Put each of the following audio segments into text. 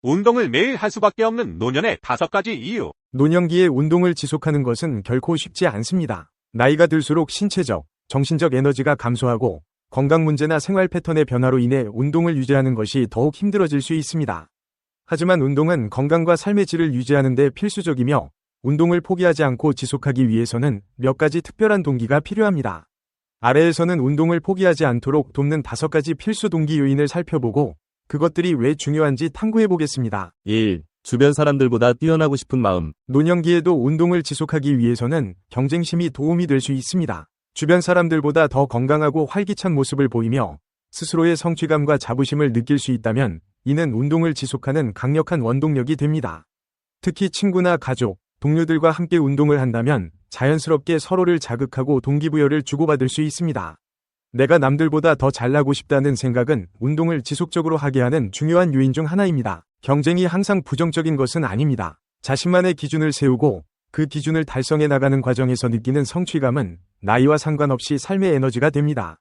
운동을 매일 할 수밖에 없는 노년의 5가지 이유. 노년기에 운동을 지속하는 것은 결코 쉽지 않습니다. 나이가 들수록 신체적, 정신적 에너지가 감소하고 건강 문제나 생활 패턴의 변화로 인해 운동을 유지하는 것이 더욱 힘들어질 수 있습니다. 하지만 운동은 건강과 삶의 질을 유지하는 데 필수적이며 운동을 포기하지 않고 지속하기 위해서는 몇 가지 특별한 동기가 필요합니다. 아래에서는 운동을 포기하지 않도록 돕는 5가지 필수 동기 요인을 살펴보고 그것들이 왜 중요한지 탐구해 보겠습니다. 1. 주변 사람들보다 뛰어나고 싶은 마음. 노년기에도 운동을 지속하기 위해서는 경쟁심이 도움이 될 수 있습니다. 주변 사람들보다 더 건강하고 활기찬 모습을 보이며 스스로의 성취감과 자부심을 느낄 수 있다면 이는 운동을 지속하는 강력한 원동력이 됩니다. 특히 친구나 가족, 동료들과 함께 운동을 한다면 자연스럽게 서로를 자극하고 동기부여를 주고받을 수 있습니다. 내가 남들보다 더 잘나고 싶다는 생각은 운동을 지속적으로 하게 하는 중요한 요인 중 하나입니다. 경쟁이 항상 부정적인 것은 아닙니다. 자신만의 기준을 세우고 그 기준을 달성해 나가는 과정에서 느끼는 성취감은 나이와 상관없이 삶의 에너지가 됩니다.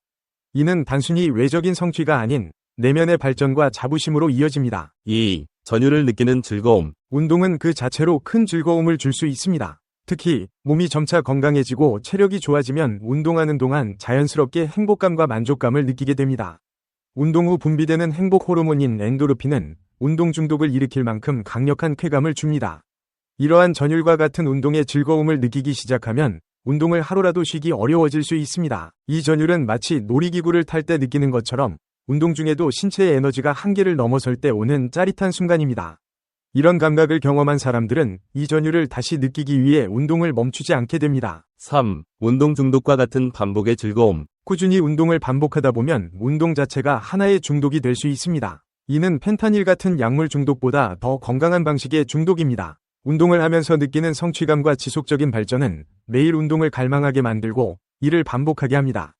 이는 단순히 외적인 성취가 아닌 내면의 발전과 자부심으로 이어집니다. 2. 전율을 느끼는 즐거움. 운동은 그 자체로 큰 즐거움을 줄 수 있습니다. 특히 몸이 점차 건강해지고 체력이 좋아지면 운동하는 동안 자연스럽게 행복감과 만족감을 느끼게 됩니다. 운동 후 분비되는 행복 호르몬인 엔도르핀은 운동 중독을 일으킬 만큼 강력한 쾌감을 줍니다. 이러한 전율과 같은 운동의 즐거움을 느끼기 시작하면 운동을 하루라도 쉬기 어려워질 수 있습니다. 이 전율은 마치 놀이기구를 탈 때 느끼는 것처럼 운동 중에도 신체의 에너지가 한계를 넘어설 때 오는 짜릿한 순간입니다. 이런 감각을 경험한 사람들은 이 전율을 다시 느끼기 위해 운동을 멈추지 않게 됩니다. 3. 운동 중독과 같은 반복의 즐거움. 꾸준히 운동을 반복하다 보면 운동 자체가 하나의 중독이 될 수 있습니다. 이는 펜타닐 같은 약물 중독보다 더 건강한 방식의 중독입니다. 운동을 하면서 느끼는 성취감과 지속적인 발전은 매일 운동을 갈망하게 만들고 이를 반복하게 합니다.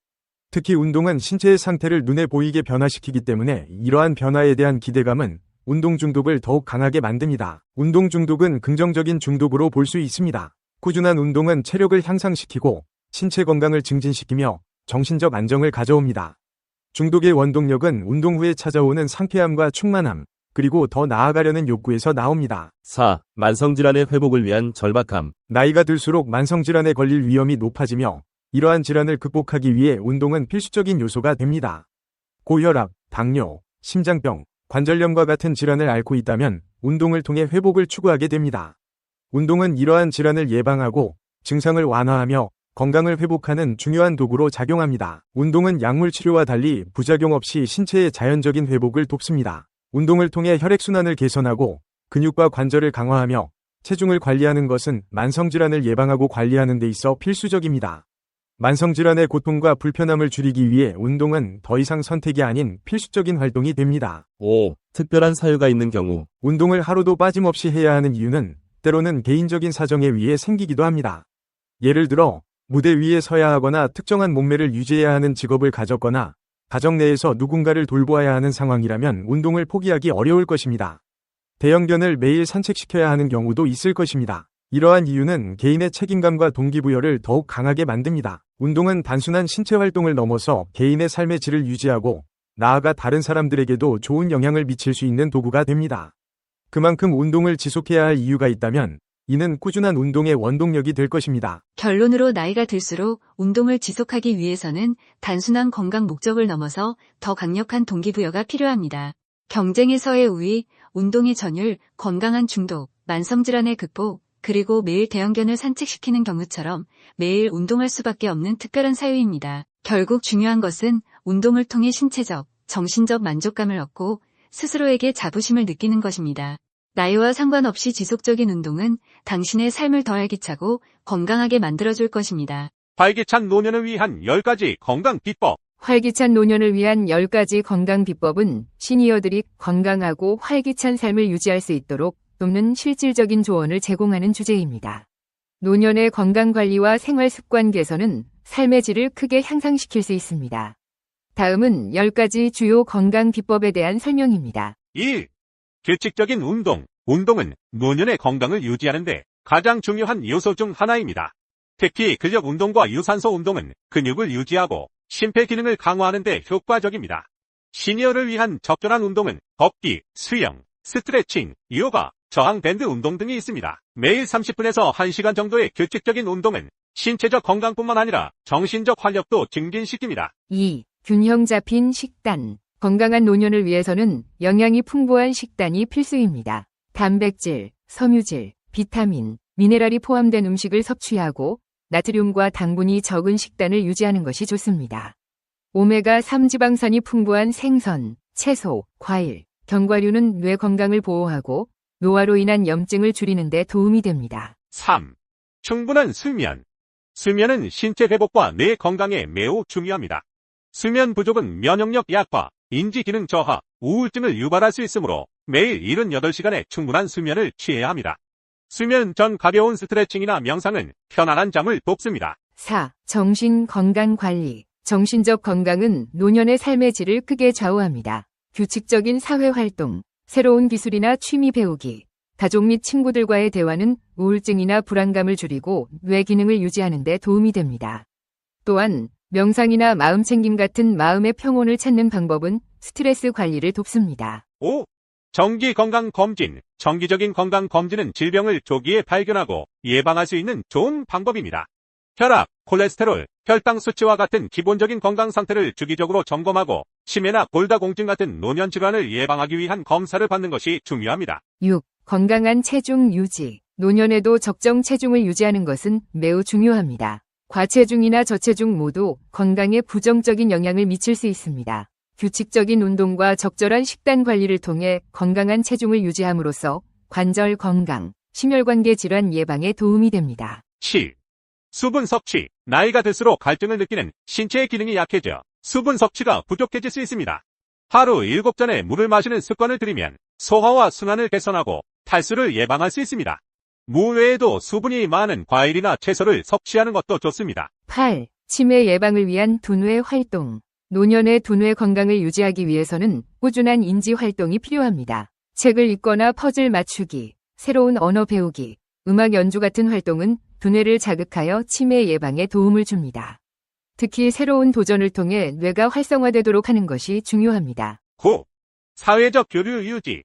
특히 운동은 신체의 상태를 눈에 보이게 변화시키기 때문에 이러한 변화에 대한 기대감은 운동 중독을 더욱 강하게 만듭니다. 운동 중독은 긍정적인 중독으로 볼 수 있습니다. 꾸준한 운동은 체력을 향상시키고 신체 건강을 증진시키며 정신적 안정을 가져옵니다. 중독의 원동력은 운동 후에 찾아오는 상쾌함과 충만함, 그리고 더 나아가려는 욕구에서 나옵니다. 4. 만성질환의 회복을 위한 절박함. 나이가 들수록 만성질환에 걸릴 위험이 높아지며 이러한 질환을 극복하기 위해 운동은 필수적인 요소가 됩니다. 고혈압, 당뇨, 심장병, 관절염과 같은 질환을 앓고 있다면 운동을 통해 회복을 추구하게 됩니다. 운동은 이러한 질환을 예방하고 증상을 완화하며 건강을 회복하는 중요한 도구로 작용합니다. 운동은 약물 치료와 달리 부작용 없이 신체의 자연적인 회복을 돕습니다. 운동을 통해 혈액순환을 개선하고 근육과 관절을 강화하며 체중을 관리하는 것은 만성질환을 예방하고 관리하는 데 있어 필수적입니다. 만성질환의 고통과 불편함을 줄이기 위해 운동은 더 이상 선택이 아닌 필수적인 활동이 됩니다. 5. 특별한 사유가 있는 경우. 운동을 하루도 빠짐없이 해야 하는 이유는 때로는 개인적인 사정에 의해 생기기도 합니다. 예를 들어 무대 위에 서야 하거나 특정한 몸매를 유지해야 하는 직업을 가졌거나 가정 내에서 누군가를 돌보아야 하는 상황이라면 운동을 포기하기 어려울 것입니다. 대형견을 매일 산책시켜야 하는 경우도 있을 것입니다. 이러한 이유는 개인의 책임감과 동기부여를 더욱 강하게 만듭니다. 운동은 단순한 신체 활동을 넘어서 개인의 삶의 질을 유지하고 나아가 다른 사람들에게도 좋은 영향을 미칠 수 있는 도구가 됩니다. 그만큼 운동을 지속해야 할 이유가 있다면 이는 꾸준한 운동의 원동력이 될 것입니다. 결론으로 나이가 들수록 운동을 지속하기 위해서는 단순한 건강 목적을 넘어서 더 강력한 동기부여가 필요합니다. 경쟁에서의 우위, 운동의 전율, 건강한 중독, 만성질환의 극복, 그리고 매일 대형견을 산책시키는 경우처럼 매일 운동할 수밖에 없는 특별한 사유입니다. 결국 중요한 것은 운동을 통해 신체적, 정신적 만족감을 얻고 스스로에게 자부심을 느끼는 것입니다. 나이와 상관없이 지속적인 운동은 당신의 삶을 더 활기차고 건강하게 만들어줄 것입니다. 활기찬 노년을 위한 10가지 건강 비법. 활기찬 노년을 위한 10가지 건강 비법은 시니어들이 건강하고 활기찬 삶을 유지할 수 있도록 돕는 실질적인 조언을 제공하는 주제입니다. 노년의 건강관리와 생활습관 개선은 삶의 질을 크게 향상시킬 수 있습니다. 다음은 10가지 주요 건강 비법에 대한 설명입니다. 1. 규칙적인 운동. 운동은 노년의 건강을 유지하는 데 가장 중요한 요소 중 하나입니다. 특히 근력 운동과 유산소 운동은 근육을 유지하고 심폐 기능을 강화하는 데 효과적입니다. 시니어를 위한 적절한 운동은 걷기, 수영, 스트레칭, 요가, 저항 밴드 운동 등이 있습니다. 매일 30분에서 1시간 정도의 규칙적인 운동은 신체적 건강뿐만 아니라 정신적 활력도 증진시킵니다. 2. 균형 잡힌 식단. 건강한 노년을 위해서는 영양이 풍부한 식단이 필수입니다. 단백질, 섬유질, 비타민, 미네랄이 포함된 음식을 섭취하고 나트륨과 당분이 적은 식단을 유지하는 것이 좋습니다. 오메가3 지방산이 풍부한 생선, 채소, 과일, 견과류는 뇌 건강을 보호하고 노화로 인한 염증을 줄이는 데 도움이 됩니다. 3. 충분한 수면. 수면은 신체 회복과 뇌 건강에 매우 중요합니다. 수면 부족은 면역력 약화, 인지 기능 저하, 우울증을 유발할 수 있으므로 매일 78시간의 충분한 수면을 취해야 합니다. 수면 전 가벼운 스트레칭이나 명상은 편안한 잠을 돕습니다. 4. 정신 건강 관리. 정신적 건강은 노년의 삶의 질을 크게 좌우합니다. 규칙적인 사회 활동, 새로운 기술이나 취미 배우기, 가족 및 친구들과의 대화는 우울증이나 불안감을 줄이고 뇌 기능을 유지하는 데 도움이 됩니다. 또한 명상이나 마음챙김 같은 마음의 평온을 찾는 방법은 스트레스 관리를 돕습니다. 5. 정기 건강 검진. 정기적인 건강 검진은 질병을 조기에 발견하고 예방할 수 있는 좋은 방법입니다. 혈압, 콜레스테롤, 혈당 수치와 같은 기본적인 건강 상태를 주기적으로 점검하고 치매나 골다공증 같은 노년 질환을 예방하기 위한 검사를 받는 것이 중요합니다. 6. 건강한 체중 유지. 노년에도 적정 체중을 유지하는 것은 매우 중요합니다. 과체중이나 저체중 모두 건강에 부정적인 영향을 미칠 수 있습니다. 규칙적인 운동과 적절한 식단 관리를 통해 건강한 체중을 유지함으로써 관절 건강, 심혈관계 질환 예방에 도움이 됩니다. 7. 수분 섭취. 나이가 들수록 갈증을 느끼는 신체의 기능이 약해져 수분 섭취가 부족해질 수 있습니다. 하루 7잔의 물을 마시는 습관을 들이면 소화와 순환을 개선하고 탈수를 예방할 수 있습니다. 무 외에도 수분이 많은 과일이나 채소를 섭취하는 것도 좋습니다. 8. 치매 예방을 위한 두뇌 활동. 노년의 두뇌 건강을 유지하기 위해서는 꾸준한 인지 활동이 필요합니다. 책을 읽거나 퍼즐 맞추기, 새로운 언어 배우기, 음악 연주 같은 활동은 두뇌를 자극하여 치매 예방에 도움을 줍니다. 특히 새로운 도전을 통해 뇌가 활성화되도록 하는 것이 중요합니다. 9. 사회적 교류 유지.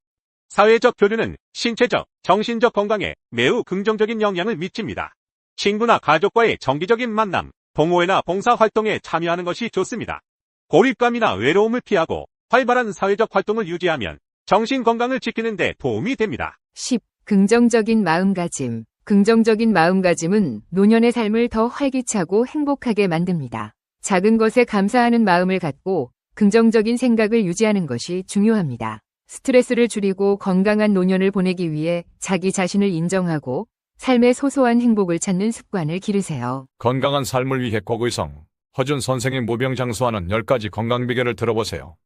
사회적 교류는 신체적, 정신적 건강에 매우 긍정적인 영향을 미칩니다. 친구나 가족과의 정기적인 만남, 동호회나 봉사활동에 참여하는 것이 좋습니다. 고립감이나 외로움을 피하고 활발한 사회적 활동을 유지하면 정신 건강을 지키는 데 도움이 됩니다. 10. 긍정적인 마음가짐. 긍정적인 마음가짐은 노년의 삶을 더 활기차고 행복하게 만듭니다. 작은 것에 감사하는 마음을 갖고 긍정적인 생각을 유지하는 것이 중요합니다. 스트레스를 줄이고 건강한 노년을 보내기 위해 자기 자신을 인정하고 삶의 소소한 행복을 찾는 습관을 기르세요. 건강한 삶을 위해 곡의성, 허준 선생의 무병장수하는 10가지 건강 비결을 들어보세요.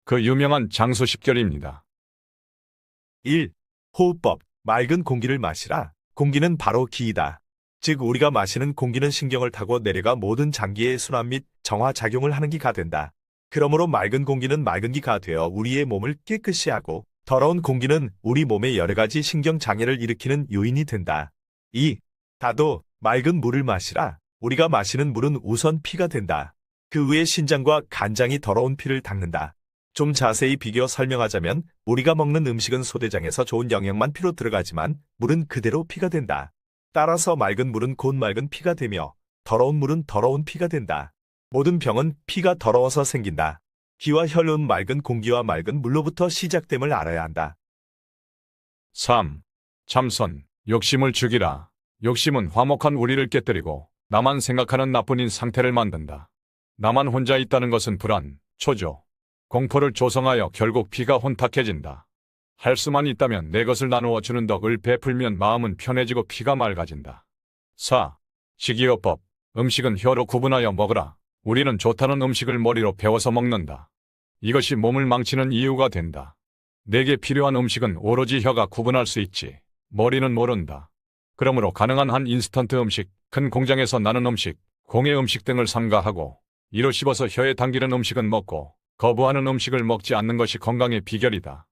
그 유명한 장수 10결입니다. 1. 호흡법. 맑은 공기를 마시라. 공기는 바로 기이다. 즉 우리가 마시는 공기는 신경을 타고 내려가 모든 장기의 순환 및 정화 작용을 하는 기가 된다. 그러므로 맑은 공기는 맑은 기가 되어 우리의 몸을 깨끗이 하고 더러운 공기는 우리 몸에 여러 가지 신경 장애를 일으키는 요인이 된다. 2. 다도 맑은 물을 마시라. 우리가 마시는 물은 우선 피가 된다. 그 후에 신장과 간장이 더러운 피를 닦는다. 좀 자세히 비교 설명하자면 우리가 먹는 음식은 소대장에서 좋은 영양만 피로 들어가지만 물은 그대로 피가 된다. 따라서 맑은 물은 곧 맑은 피가 되며 더러운 물은 더러운 피가 된다. 모든 병은 피가 더러워서 생긴다. 기와 혈은 맑은 공기와 맑은 물로부터 시작됨을 알아야 한다. 3. 참선, 욕심을 죽이라. 욕심은 화목한 우리를 깨뜨리고 나만 생각하는 나뿐인 상태를 만든다. 나만 혼자 있다는 것은 불안, 초조, 공포를 조성하여 결국 피가 혼탁해진다. 할 수만 있다면 내 것을 나누어 주는 덕을 베풀면 마음은 편해지고 피가 맑아진다. 4. 식이요법. 음식은 혀로 구분하여 먹으라. 우리는 좋다는 음식을 머리로 배워서 먹는다. 이것이 몸을 망치는 이유가 된다. 내게 필요한 음식은 오로지 혀가 구분할 수 있지 머리는 모른다. 그러므로 가능한 한 인스턴트 음식, 큰 공장에서 나는 음식, 공예 음식 등을 삼가하고 이로 씹어서 혀에 당기는 음식은 먹고 거부하는 음식을 먹지 않는 것이 건강의 비결이다.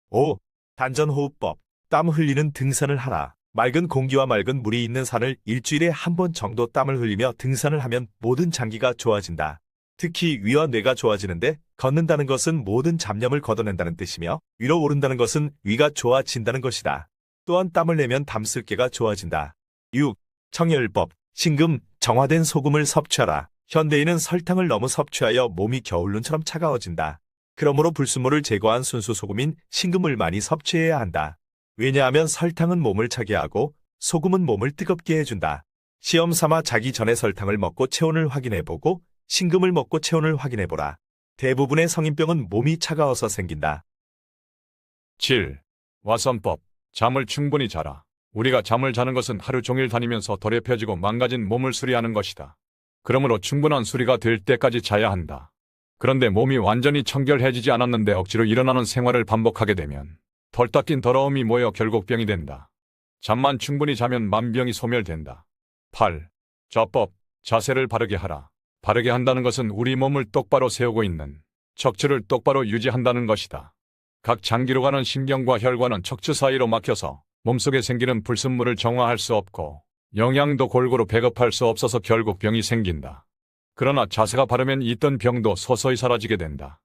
5. 단전호흡법. 땀 흘리는 등산을 하라. 맑은 공기와 맑은 물이 있는 산을 일주일에 한 번 정도 땀을 흘리며 등산을 하면 모든 장기가 좋아진다. 특히 위와 뇌가 좋아지는데 걷는다는 것은 모든 잡념을 걷어낸다는 뜻이며 위로 오른다는 것은 위가 좋아진다는 것이다. 또한 땀을 내면 담쓸개가 좋아진다. 6. 청열법. 신금, 정화된 소금을 섭취하라. 현대인은 설탕을 너무 섭취하여 몸이 겨울눈처럼 차가워진다. 그러므로 불순물을 제거한 순수 소금인 신금을 많이 섭취해야 한다. 왜냐하면 설탕은 몸을 차게 하고 소금은 몸을 뜨겁게 해준다. 시험 삼아 자기 전에 설탕을 먹고 체온을 확인해보고 신금을 먹고 체온을 확인해보라. 대부분의 성인병은 몸이 차가워서 생긴다. 7. 와선법. 잠을 충분히 자라. 우리가 잠을 자는 것은 하루 종일 다니면서 더럽혀지고 망가진 몸을 수리하는 것이다. 그러므로 충분한 수리가 될 때까지 자야 한다. 그런데 몸이 완전히 청결해지지 않았는데 억지로 일어나는 생활을 반복하게 되면 덜 닦인 더러움이 모여 결국 병이 된다. 잠만 충분히 자면 만병이 소멸된다. 8. 좌법. 자세를 바르게 하라. 바르게 한다는 것은 우리 몸을 똑바로 세우고 있는 척추를 똑바로 유지한다는 것이다. 각 장기로 가는 신경과 혈관은 척추 사이로 막혀서 몸속에 생기는 불순물을 정화할 수 없고 영양도 골고루 배급할 수 없어서 결국 병이 생긴다. 그러나 자세가 바르면 있던 병도 서서히 사라지게 된다.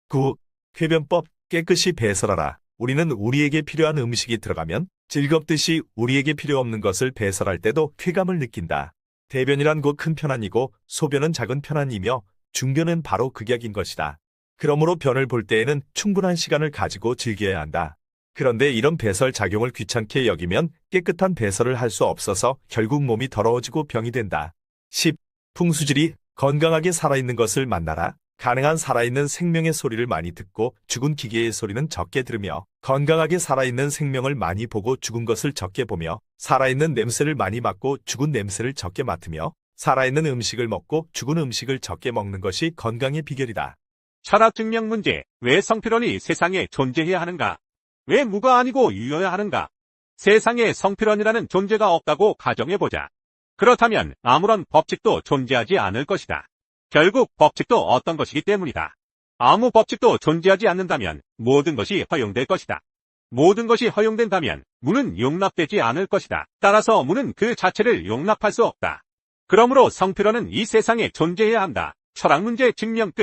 9. 쾌변법. 깨끗이 배설하라. 우리는 우리에게 필요한 음식이 들어가면 즐겁듯이 우리에게 필요 없는 것을 배설할 때도 쾌감을 느낀다. 대변이란 곧 큰 편안이고 소변은 작은 편안이며 중변은 바로 극약인 것이다. 그러므로 변을 볼 때에는 충분한 시간을 가지고 즐겨야 한다. 그런데 이런 배설 작용을 귀찮게 여기면 깨끗한 배설을 할 수 없어서 결국 몸이 더러워지고 병이 된다. 10. 풍수지리. 건강하게 살아있는 것을 만나라. 가능한 살아있는 생명의 소리를 많이 듣고 죽은 기계의 소리는 적게 들으며 건강하게 살아있는 생명을 많이 보고 죽은 것을 적게 보며 살아있는 냄새를 많이 맡고 죽은 냄새를 적게 맡으며 살아있는 음식을 먹고 죽은 음식을 적게 먹는 것이 건강의 비결이다. 철학 증명 문제. 왜 성필원이 세상에 존재해야 하는가? 왜 무가 아니고 유여야 하는가? 세상에 성필원이라는 존재가 없다고 가정해보자. 그렇다면 아무런 법칙도 존재하지 않을 것이다. 결국 법칙도 어떤 것이기 때문이다. 아무 법칙도 존재하지 않는다면 모든 것이 허용될 것이다. 모든 것이 허용된다면 무는 용납되지 않을 것이다. 따라서 무는 그 자체를 용납할 수 없다. 그러므로 성필원은 이 세상에 존재해야 한다. 철학 문제 증명 끝.